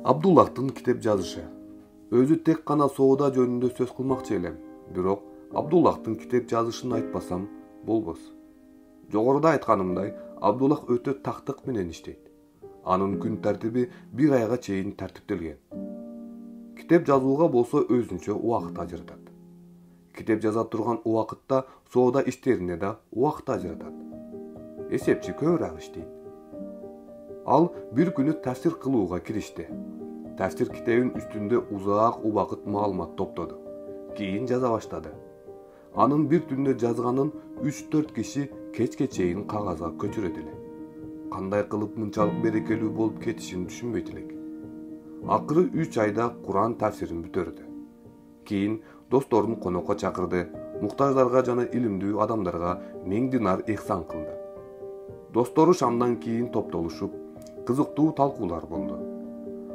Абдуллахтын китеп жазышы. Өзү тек гана соода жөнүндө сөз кылмакчы элем. Бирок Абдуллахтын китеп жазышын айтпасам болбос. Жогоруда айтканымдай, Абдуллах өтө тактык менен иштейт. Анын күн тартиби бир айга чейин тартиптелген. Китеп жазууга болсо өзүнчө убакыт ажыратат. Китеп жаза турган убакытта соода иштерине да убакыт ажыратат. Эсепчи көбүрөөк иштейт. Ал бир күнү тафсир кылууга киришти. Тафсир китебин үстүндө узак убакыт маалымат топтоду. Кийин жаза баштады. Анын бир түндө жазганын 3-4 киши кечке чейин кагазга көчүрөт эле. Кандай кылып мынчалык берекелүү болуп кетишин түшүнбөйт элек. Акыры 3 айда Куран тафсирин бүтөрдү. Кийин досторун конокко чакырды, муктаждарга жана илимдүү адамдарга 1000 динар ихсан кылды. Достору шамдан кийин топтолушуп, кызыктуу талкуулар болду.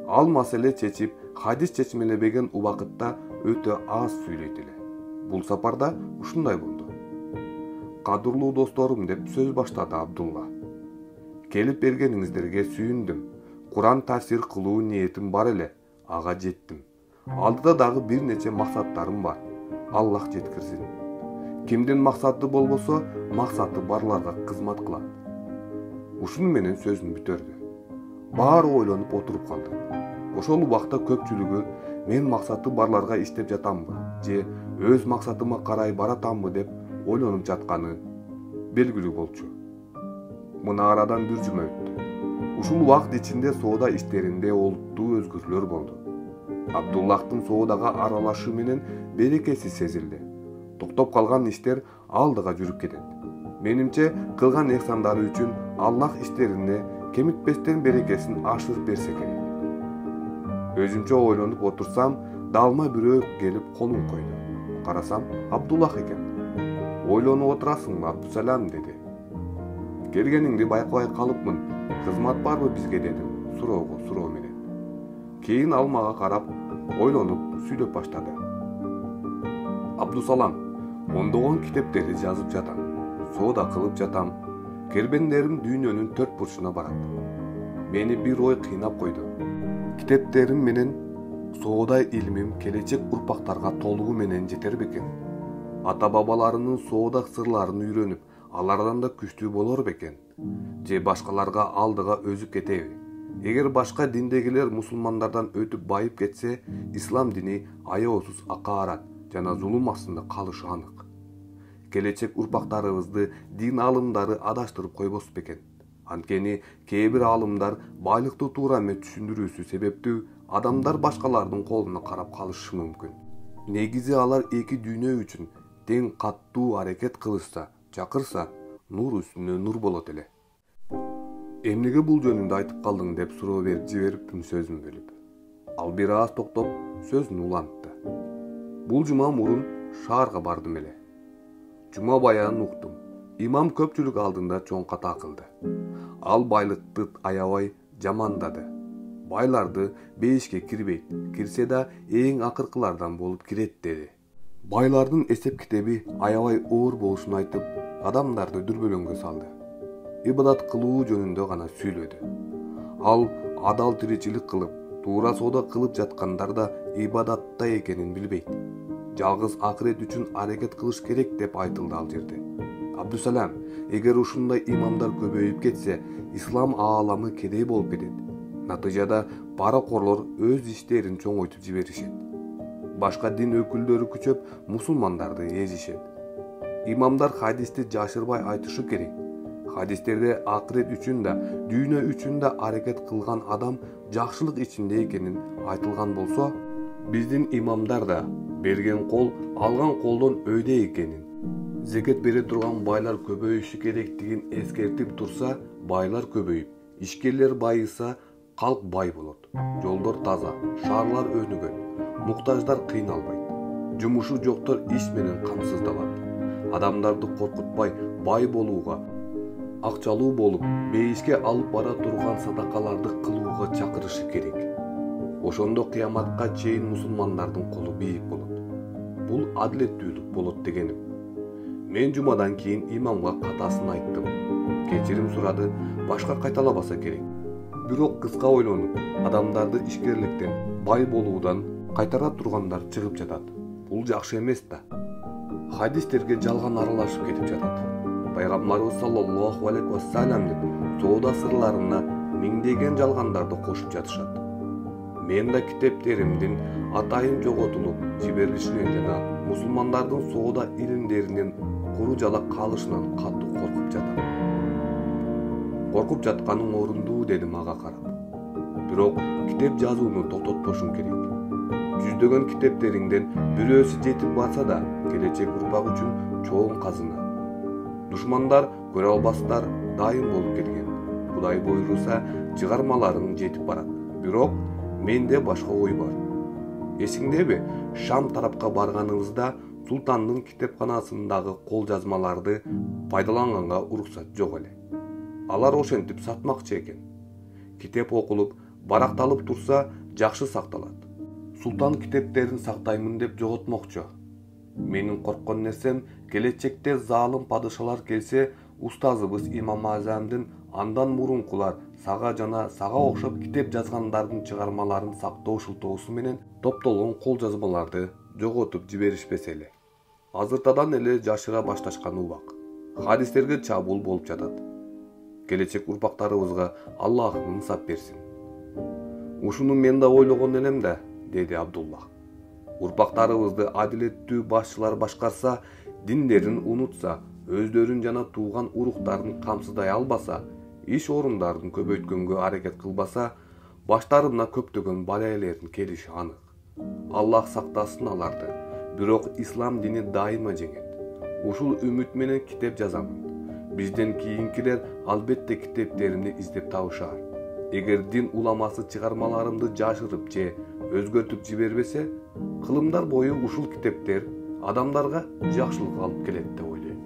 Ал маселе чечип, хадис чечмелебеген убакытта өтө аз сүйлөйт эле. Бул сапарда ушундай болду. Кадырлуу досторум деп сөз баштады Абдулла. Келип бергениңиздерге сүйүндүм. Куран тафсир кылуу ниетим бар эле, ага жеттим. Алдыда дагы бир нече максаттарым бар. Аллах жеткирсин. Кимдин максаты болбосо, максаты барларга кызмат кылат. Ушуну менен сөзүн бүтөрдү. Баары ойлонуп отуруп калды. Ошол убакта көпчүлүгү мен максаты барларга иштеп жатамбы же өз максатыма карай баратамбы деп ойлонуп жатканы белгилүү болчу. Мына арадан бир жума өттү. Ушул убакыт ичинде соода иштеринде олуттуу өзгөрүүлөр болду. Абдуллахтын соодага аралашуу менен берекеси сезилди. Токтоп калган иштер алдыга жүрүп кетет. Менимче кылган эхсандары үчүн Аллах иштерине кемитпестен берекесин ашырып берсе керек. Өзүмчө ойлонуп отурсам, далма бирөө келип колун койду. Карасам, Абдуллах экен. Ойлонуп отурасыңбы, Абдусалам деди. Келгениңди байкабай калыпмын. Кызмат барбы бизге дедим, суроо менен. Кийин ал мага карап, ойлонуп сүйлөп баштады. Абдусалам, ондогон китептерди жазып жатам. Соода кылып жатам. Кербендерим дүйнөнүн 4 бурчуна барат. Мени бир ой кыйнап койду. Китептерим менен соода илимим келечек урпактарга толугу менен жетер бекен? Ата бабаларынын соода сырларын үйрөнүп, алардан да күчтүү болор бекен? Же башкаларга алдыга өзүп кетеби? Эгер башка диндегилер мусулмандардан өтүп байып кетсе, ислам дини аеосуз акаарат жана зулум астында калышы анык. Келечек урпактарыбызды дин алымдары адаштырып койбос бекен? Анткени кээ бир алымдар байлыкты туура эмес түшүндүрүүсү себептүү адамдар башкалардын колуна карап калышы мүмкүн. Негизи алар эки дүйнө үчүн тең каттуу аракет кылышса, чакырса, нур үстүнө нур болот эле. Эмнеге бул жөнүндө айтып калдың деп суроо жибериптим сөзүн бөлүп. Ал бир аз токтоп сөзүн улантты. Бул жума мурун шаарга бардым эле. Жума баянын уктум. Имам көпчүлүк алдында чоң ката кылды. Ал байлыкты аябай жамандады. Байларды бейишке кирбейт, кирсе да эң акыркылардан болуп кирет деди. Байлардын эсеп китеби аябай оор болушун айтып, адамдарды дүрбөлөңгө салды. Ибадат кылуу жөнүндө гана сүйлөдү. Ал адал тиричилик кылып, туура соода кылып жаткандар да ибадатта экенин билбейт. Жалгыз акырет үчүн аракет кылыш керек деп айтылды ал жерде. Абдусалам, эгер ушундай имамдар көбөйүп кетсе, ислам ааламы кедей болуп кетет. Натыйжада паракорлор өз иштерин чоңойтуп жиберишет. Башка дин өкүлдөрү күчөп, мусулмандарды эзишет. Имамдар хадисти жашырбай айтышы керек. Хадистерде акырет үчүн да, дүйнө үчүн да аракет кылган адам жакшылык ичинде экенин айтылган болсо, биздин имамдар да берген кол алган колдон өйдө экенин, зекет бере турган байлар көбөйүшү керектигин эскертип турса, байлар көбөйүп, ишкерлер байыса, калк бай болот. Жолдор таза, шаарлар өнүгөт, муктаждар кыйналбайт. Жумушу жоктор иш менен камсыздалат. Адамдарды коркутпай бай болууга, акчалуу болуп, бейишке алып бара турган садакаларды кылууга чакырышы керек. Ошондо кыяматка чейин мусулмандардын колу бийик болот. Бул адилеттүүлүк болот дегеним. Мен жумадан кийин имамга катасын айттым. Кечирим сурады, башка кайталабаса керек. Бирок кыска ойлонуп, адамдарды ишкерликтен, бай болуудан кайтара тургандар чыгып жатат. Бул жакшы эмес да. Хадистерге жалган аралашып кетип жатат. Пайгамбарыбыз саллаллаху алейхи вассаламдын соода сырларына миңдеген жалгандарды кошуп жатышат. Мен да китептеримдин атайын жоготулуп жиберилишинен жана мусулмандардын соода илимдеринин куру жала калышынан катуу коркуп жатам. Коркуп жатканың орундуу, дедим ага карап. Бирок китеп жазууну токтотпошуң керек. Жүздөгөн китептериңден бирөөсү жетип барса да, келечек урпак үчүн чоң казына. Душмандар көрө албастар дайым болуп келген. Кудай буйруса, чыгармаларың жетип барат. Бирок менде башка ой бар. Эсиңдеби, Шам тарапка барганыбызда султандын китепканасындагы кол жазмаларды пайдаланганга уруксат жок эле. Алар ошентип сатмакчы экен. Китеп окулуп, баракталып турса, жакшы сакталат. Султан китептерин сактаймын деп жоготмокчу. Менин корккон нерсем, келечекте залым падышалар келсе, устазыбыз Имам Азамдын андан мурункулар сага жана сага окшоп китеп жазгандардын чыгармаларын сактоо шылтоосу менен топтолгон кол жазмаларды жоготуп жиберишпесе эле. Азыртадан эле жашыра башташкан убак. Хадистерге чабуул болуп жатат. Келечек урпактарыбызга Аллах ынсап берсин. Ушуну мен да ойлогон элем да, деди Абдулла. Урпактарыбызды адилеттүү башчылар башкарса, диндерин унутса, өздөрүн жана тууган уруктарын камсыздай албаса, иш орундарын көбөйткөнгө аракет кылбаса, баштарына көптөгөн балайлердин келиши анык. Аллах сактасын аларды, бирок ислам дини дайыма жеңет. Ушул үмүт менен китеп жазамын. Бизден кийинкилер албетте китептеримди издеп табышар. Эгер дин уламасы чыгармаларымды жашырып же өзгөртүп жибербесе, кылымдар бою ушул китептер адамдарга жакшылык алып келет деп ойлойм.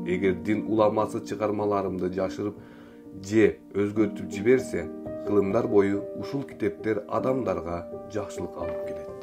Эгер дин уламасы чыгармаларымды жашырып же өзгөртүп жиберсе, кылымдар бою ушул китептер адамдарга жакшылык алып келет.